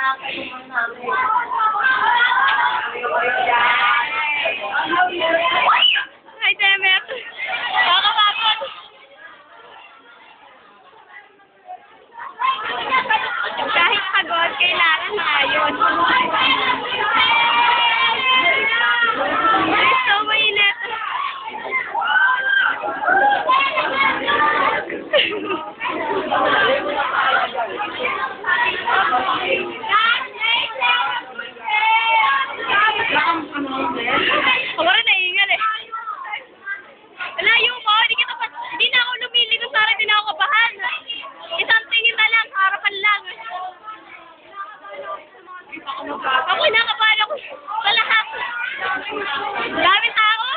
Hi, Demet. Kakapagod. Kahit pagod, kailangan maayos. So mainit. Ako rin naiingal eh. Layo mo, hindi na ako lumili kung parang hindi na ako kabahan. Isang tingin na lang, harapan lang. Ako kinakabahan ako sa lahat. Daming tao.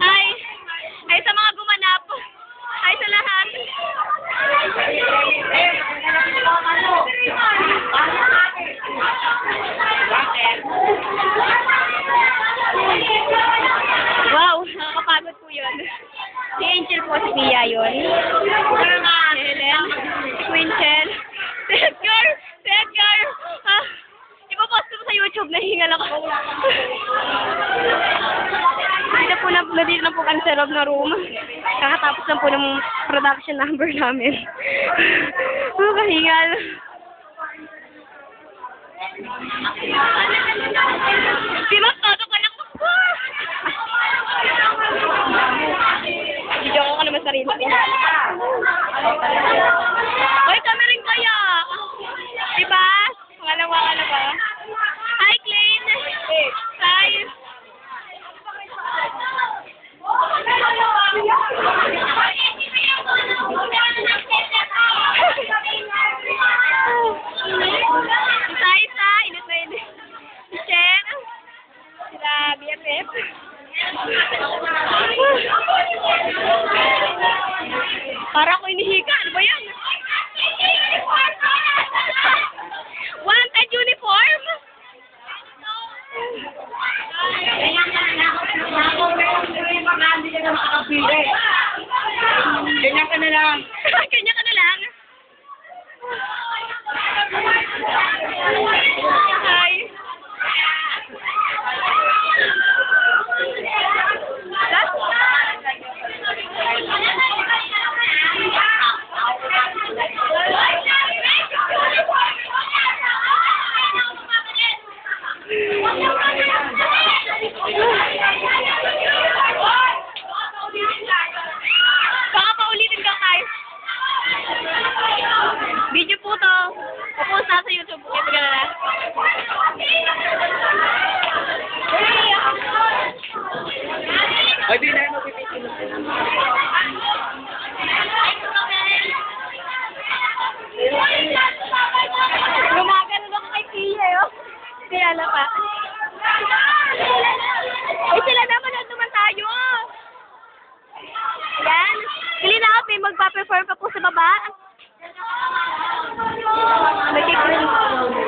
Hi. Hi sa mga gumanap. Hi sa lahat. Wow, nakakapagod po yun. Si Angel po, si Mia yun. Helen, Quintel, si Edgar, ipapost ko sa YouTube, nahingal ako. Nandito na po kami sa loob na room. Kakatapos lang po ng production number namin. Kahingal. Pinagtato ka lang po. Video ko naman sarili ko. Hoy, kami rin kaya. Diba? Pangalawa ka na ba? Hi, Klein. Hi. Isa-isa, init na yun. Si Chen, sila BFF. Para ako inihiga, ano ba yan? Wanted uniform? Ganyan ka na lang. Ganyan ka na lang. Hi. Baka paulitin ka tayo. Video po to. Popost na sa YouTube. Kaya taga na. Ay, di na yung mapipitin. Gumagano ako kay Pia, oh. Kaya pa. Ay, sila naman, naman tayo. Yan. Pili na ako, magpa-perform ka po sa baba. Nagkikirin.